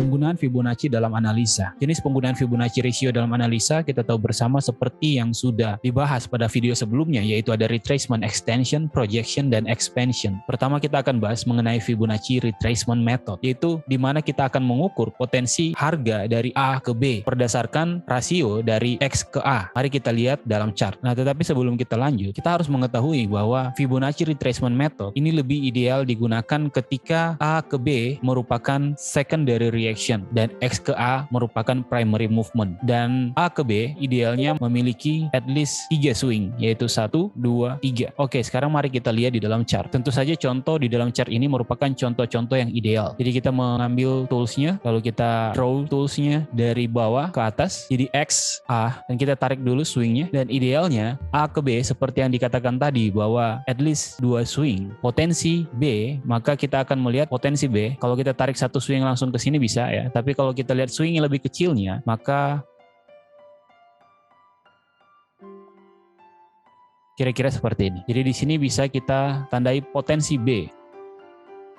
Penggunaan Fibonacci dalam analisa. Jenis penggunaan Fibonacci ratio dalam analisa kita tahu bersama seperti yang sudah dibahas pada video sebelumnya, yaitu ada retracement, extension, projection, dan expansion. Pertama kita akan bahas mengenai Fibonacci retracement method, yaitu di mana kita akan mengukur potensi harga dari A ke B berdasarkan rasio dari X ke A. Mari kita lihat dalam chart. Nah, tetapi sebelum kita lanjut, kita harus mengetahui bahwa Fibonacci retracement method ini lebih ideal digunakan ketika A ke B merupakan secondary reaction dan X ke A merupakan primary movement, dan A ke B idealnya memiliki at least 3 swing, yaitu 1, 2, 3. Oke, sekarang mari kita lihat di dalam chart. Tentu saja contoh di dalam chart ini merupakan contoh-contoh yang ideal. Jadi kita mengambil toolsnya, lalu kita draw toolsnya dari bawah ke atas, jadi X, A, dan kita tarik dulu swingnya, dan idealnya A ke B seperti yang dikatakan tadi bahwa at least 2 swing. Potensi B, maka kita akan melihat potensi B, kalau kita tarik satu swing langsung ke sini bisa ya, tapi kalau kita lihat swing yang lebih kecilnya, maka kira-kira seperti ini. Jadi di sini bisa kita tandai potensi B.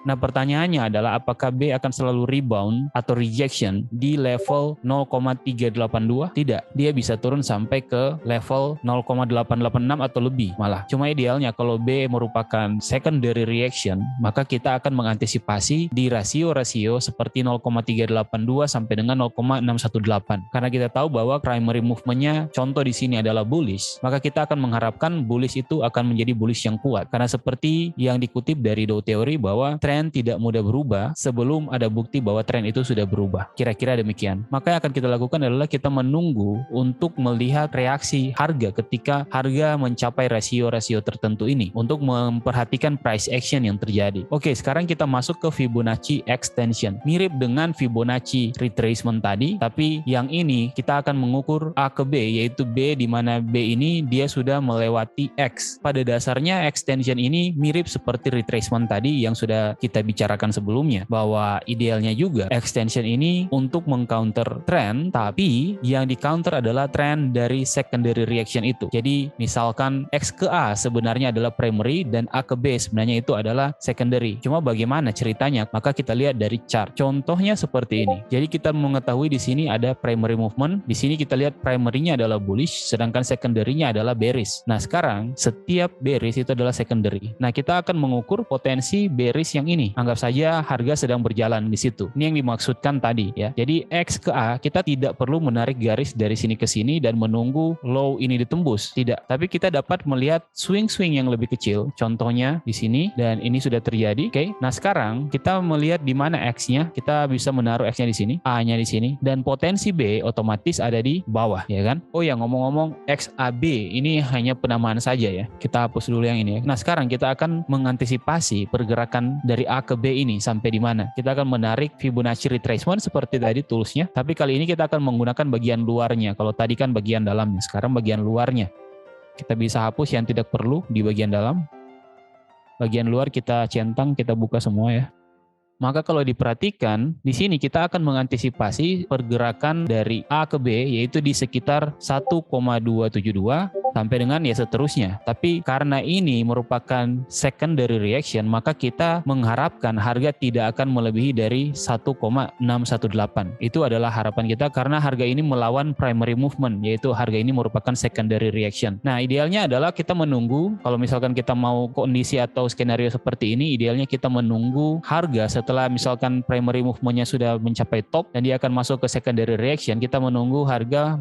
Nah, pertanyaannya adalah apakah B akan selalu rebound atau rejection di level 0,382? Tidak, dia bisa turun sampai ke level 0,886 atau lebih malah. Cuma idealnya kalau B merupakan secondary reaction, maka kita akan mengantisipasi di rasio-rasio seperti 0,382 sampai dengan 0,618. Karena kita tahu bahwa primary movement-nya contoh di sini adalah bullish, maka kita akan mengharapkan bullish itu akan menjadi bullish yang kuat. Karena seperti yang dikutip dari Dow Theory bahwa tren tidak mudah berubah sebelum ada bukti bahwa tren itu sudah berubah. Kira-kira demikian. Maka yang akan kita lakukan adalah kita menunggu untuk melihat reaksi harga ketika harga mencapai rasio-rasio tertentu ini untuk memperhatikan price action yang terjadi. Oke, sekarang kita masuk ke Fibonacci extension. Mirip dengan Fibonacci retracement tadi, tapi yang ini kita akan mengukur A ke B, yaitu B di mana B ini dia sudah melewati X. Pada dasarnya extension ini mirip seperti retracement tadi yang sudah kita bicarakan sebelumnya, bahwa idealnya juga extension ini untuk mengcounter trend, tapi yang di counter adalah trend dari secondary reaction itu. Jadi misalkan X ke A sebenarnya adalah primary dan A ke B sebenarnya itu adalah secondary. Cuma bagaimana ceritanya? Maka kita lihat dari chart. Contohnya seperti ini. Jadi kita mengetahui di sini ada primary movement. Di sini kita lihat primary-nya adalah bullish, sedangkan secondary-nya adalah bearish. Nah, sekarang setiap bearish itu adalah secondary. Nah, kita akan mengukur potensi bearish yang ini. Anggap saja harga sedang berjalan di situ. Ini yang dimaksudkan tadi ya. Jadi X ke A kita tidak perlu menarik garis dari sini ke sini dan menunggu low ini ditembus. Tidak. Tapi kita dapat melihat swing-swing yang lebih kecil. Contohnya di sini dan ini sudah terjadi. Oke. Nah, sekarang kita melihat di mana X-nya. Kita bisa menaruh X-nya di sini, A-nya di sini, dan potensi B otomatis ada di bawah, ya kan? Oh ya, ngomong-ngomong XAB ini hanya penamaan saja ya. Kita hapus dulu yang ini ya. Nah, sekarang kita akan mengantisipasi pergerakan dari A ke B ini sampai di mana. Kita akan menarik Fibonacci retracement seperti tadi toolsnya, tapi kali ini kita akan menggunakan bagian luarnya. Kalau tadi kan bagian dalamnya, sekarang bagian luarnya. Kita bisa hapus yang tidak perlu di bagian dalam. Bagian luar kita centang, kita buka semua ya. Maka kalau diperhatikan, di sini kita akan mengantisipasi pergerakan dari A ke B, yaitu di sekitar 1,272 sampai dengan ya seterusnya. Tapi karena ini merupakan secondary reaction, maka kita mengharapkan harga tidak akan melebihi dari 1,618. Itu adalah harapan kita karena harga ini melawan primary movement, yaitu harga ini merupakan secondary reaction. Nah, idealnya adalah kita menunggu, kalau misalkan kita mau kondisi atau skenario seperti ini, idealnya kita menunggu harga setelah misalkan primary movement-nya sudah mencapai top dan dia akan masuk ke secondary reaction, kita menunggu harga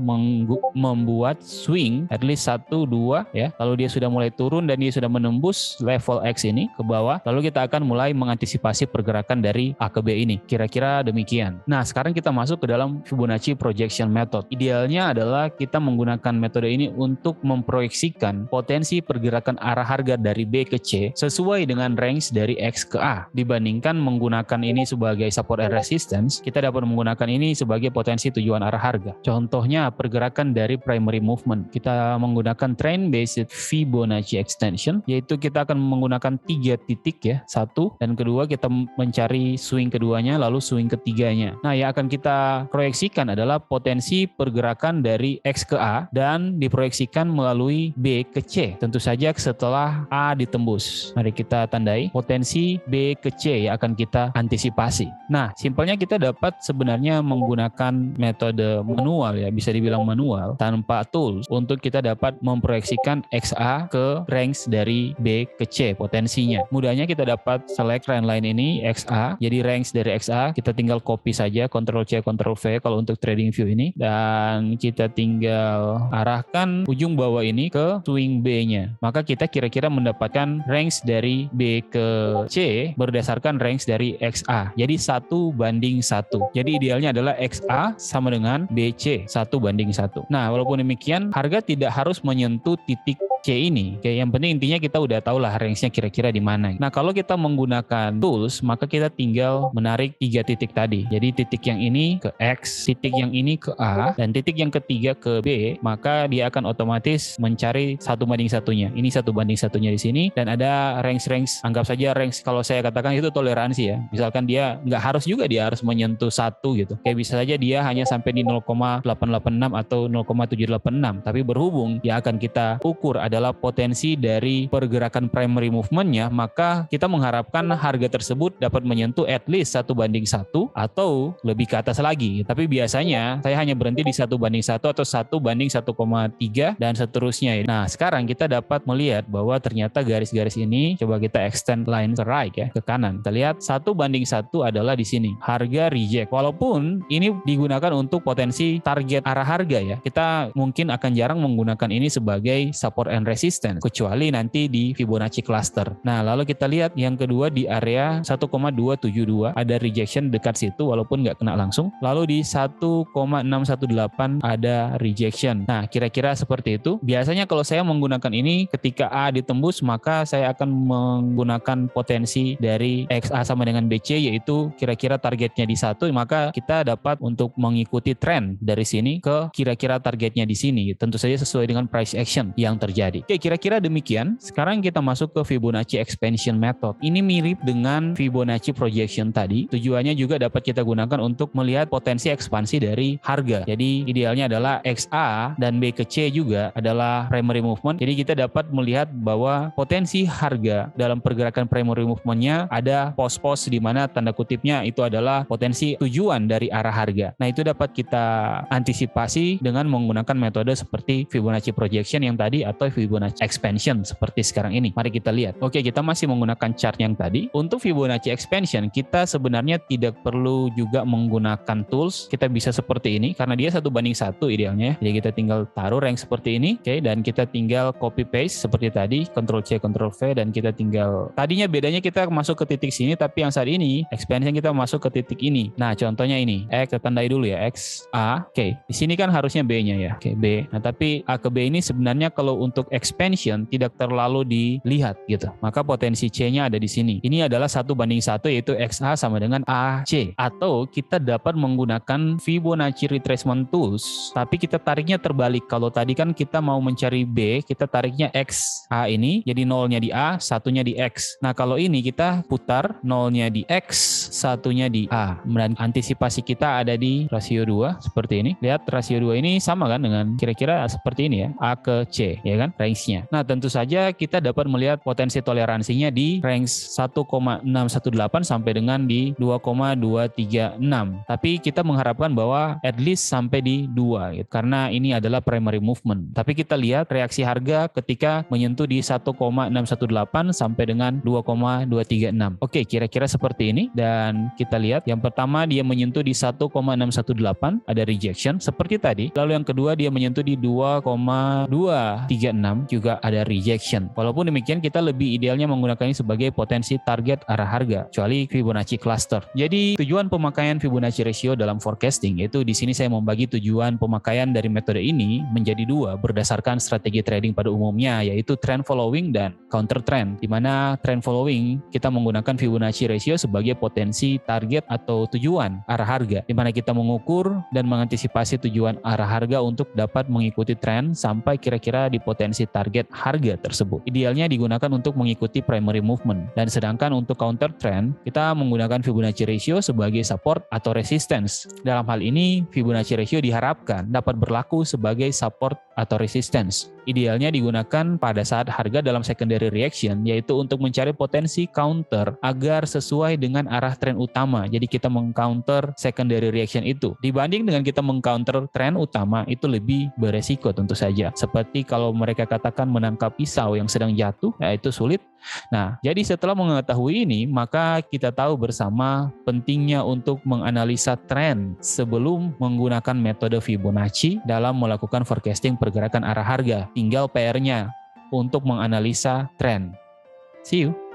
membuat swing at least 1, 2 ya. Lalu dia sudah mulai turun dan dia sudah menembus level X ini ke bawah, lalu kita akan mulai mengantisipasi pergerakan dari A ke B ini. Kira-kira demikian. Nah, sekarang kita masuk ke dalam Fibonacci projection method. Idealnya adalah kita menggunakan metode ini untuk memproyeksikan potensi pergerakan arah harga dari B ke C sesuai dengan range dari X ke A. Dibandingkan menggunakan ini sebagai support and resistance, kita dapat menggunakan ini sebagai potensi tujuan arah harga. Contohnya pergerakan dari primary movement. Kita menggunakan menggunakan trend based Fibonacci extension, yaitu kita akan menggunakan 3 titik ya, satu, dan kedua kita mencari swing keduanya lalu swing ketiganya. Nah, yang akan kita proyeksikan adalah potensi pergerakan dari X ke A dan diproyeksikan melalui B ke C. Tentu saja setelah A ditembus. Mari kita tandai potensi B ke C yang akan kita antisipasi. Nah, simpelnya kita dapat sebenarnya menggunakan metode manual ya, bisa dibilang manual tanpa tools untuk kita dapat memproyeksikan XA ke range dari B ke C potensinya. Mudahnya kita dapat select trendline ini XA, jadi range dari XA kita tinggal copy saja, Ctrl C Ctrl V kalau untuk trading view ini, dan kita tinggal arahkan ujung bawah ini ke swing B-nya. Maka kita kira-kira mendapatkan range dari B ke C berdasarkan range dari XA. Jadi 1:1. Jadi idealnya adalah XA sama dengan BC 1:1. Nah, walaupun demikian harga tidak harus menyentuh titik C ini. Oke, yang penting intinya kita udah tahu lah range-nya kira-kira di mana. Nah, kalau kita menggunakan tools, maka kita tinggal menarik 3 titik tadi. Jadi titik yang ini ke X, titik yang ini ke A, dan titik yang ketiga ke B, maka dia akan otomatis mencari 1:1-nya. Ini 1:1-nya di sini, dan ada range-range, anggap saja range kalau saya katakan itu toleransi ya. Misalkan dia nggak harus juga dia harus menyentuh 1 gitu. Kayak bisa saja dia hanya sampai di 0,886 atau 0,786. Tapi berhubung yang akan kita ukur adalah potensi dari pergerakan primary movement-nya, maka kita mengharapkan harga tersebut dapat menyentuh at least 1:1 atau lebih ke atas lagi. Tapi biasanya saya hanya berhenti di 1:1 atau 1:1,3 dan seterusnya. Nah, sekarang kita dapat melihat bahwa ternyata garis-garis ini, coba kita extend line ke right ya, ke kanan. Kita lihat 1:1 adalah di sini. Harga reject. Walaupun ini digunakan untuk potensi target arah harga ya. Kita mungkin akan jarang menggunakan ini sebagai support and resistance, kecuali nanti di Fibonacci cluster. Nah, lalu kita lihat yang kedua di area 1,272 ada rejection dekat situ walaupun nggak kena langsung. Lalu di 1,618 ada rejection. Nah, kira-kira seperti itu. Biasanya kalau saya menggunakan ini ketika A ditembus, maka saya akan menggunakan potensi dari XA sama dengan BC, yaitu kira-kira targetnya di 1, maka kita dapat untuk mengikuti tren dari sini ke kira-kira targetnya di sini. Tentu saja sesuai dengan price action yang terjadi. Oke, kira-kira demikian. Sekarang kita masuk ke Fibonacci expansion method. Ini mirip dengan Fibonacci projection tadi. Tujuannya juga dapat kita gunakan untuk melihat potensi ekspansi dari harga. Jadi idealnya adalah XA dan B ke C juga adalah primary movement. Jadi kita dapat melihat bahwa potensi harga dalam pergerakan primary movement-nya ada pos-pos di mana tanda kutipnya itu adalah potensi tujuan dari arah harga. Nah, itu dapat kita antisipasi dengan menggunakan metode seperti Fibonacci projection yang tadi atau Fibonacci expansion seperti sekarang ini. Mari kita lihat. Oke, kita masih menggunakan chart yang tadi. Untuk Fibonacci expansion, kita sebenarnya tidak perlu juga menggunakan tools. Kita bisa seperti ini karena dia 1:1 idealnya. Jadi kita tinggal taruh rank seperti ini, oke, dan kita tinggal copy paste seperti tadi, Ctrl C Ctrl V, dan kita tinggal, tadinya bedanya kita masuk ke titik sini, tapi yang saat ini expansion kita masuk ke titik ini. Nah, contohnya ini, X, kita tandai dulu ya, X A. Oke, di sini kan harusnya B-nya ya. Oke, B. Nah, tapi A ke B ini sebenarnya kalau untuk expansion tidak terlalu dilihat gitu. Maka potensi C-nya ada di sini. Ini adalah 1:1, yaitu XA sama dengan AC. Atau kita dapat menggunakan Fibonacci retracement tools, tapi kita tariknya terbalik. Kalau tadi kan kita mau mencari B, kita tariknya XA ini, jadi 0-nya di A, 1-nya di X. Nah, kalau ini kita putar 0-nya di X, 1-nya di A. Dan antisipasi kita ada di rasio 2 seperti ini. Lihat rasio 2 ini sama kan dengan kira-kira seperti ini ya, A ke C ya kan, range-nya. Nah, tentu saja kita dapat melihat potensi toleransinya di range 1,618 sampai dengan di 2,236. Tapi kita mengharapkan bahwa at least sampai di 2 gitu, karena ini adalah primary movement. Tapi kita lihat reaksi harga ketika menyentuh di 1,618 sampai dengan 2,236. Oke, kira-kira seperti ini. Dan kita lihat yang pertama dia menyentuh di 1,618 ada rejection seperti tadi. Lalu yang kedua dia menyentuh di 2,236 juga ada rejection. Walaupun demikian kita lebih idealnya menggunakan ini sebagai potensi target arah harga, kecuali Fibonacci cluster. Jadi tujuan pemakaian Fibonacci ratio dalam forecasting, yaitu di sini saya membagi tujuan pemakaian dari metode ini menjadi 2 berdasarkan strategi trading pada umumnya, yaitu trend following dan counter trend. Di mana trend following kita menggunakan Fibonacci ratio sebagai potensi target atau tujuan arah harga, di mana kita mengukur dan mengantisipasi tujuan arah harga untuk dapat mengikuti tren sampai sampai kira-kira di potensi target harga tersebut. Idealnya digunakan untuk mengikuti primary movement. Dan sedangkan untuk counter trend, kita menggunakan Fibonacci ratio sebagai support atau resistance. Dalam hal ini, Fibonacci ratio diharapkan dapat berlaku sebagai support atau resistance. Idealnya digunakan pada saat harga dalam secondary reaction, yaitu untuk mencari potensi counter agar sesuai dengan arah tren utama. Jadi kita meng-counter secondary reaction itu. Dibanding dengan kita meng-counter tren utama, itu lebih beresiko tentu saja. Seperti kalau mereka katakan menangkap pisau yang sedang jatuh, ya itu sulit. Nah, jadi setelah mengetahui ini, maka kita tahu bersama pentingnya untuk menganalisa tren sebelum menggunakan metode Fibonacci dalam melakukan forecasting pergerakan arah harga. Tinggal PR-nya untuk menganalisa tren. See you.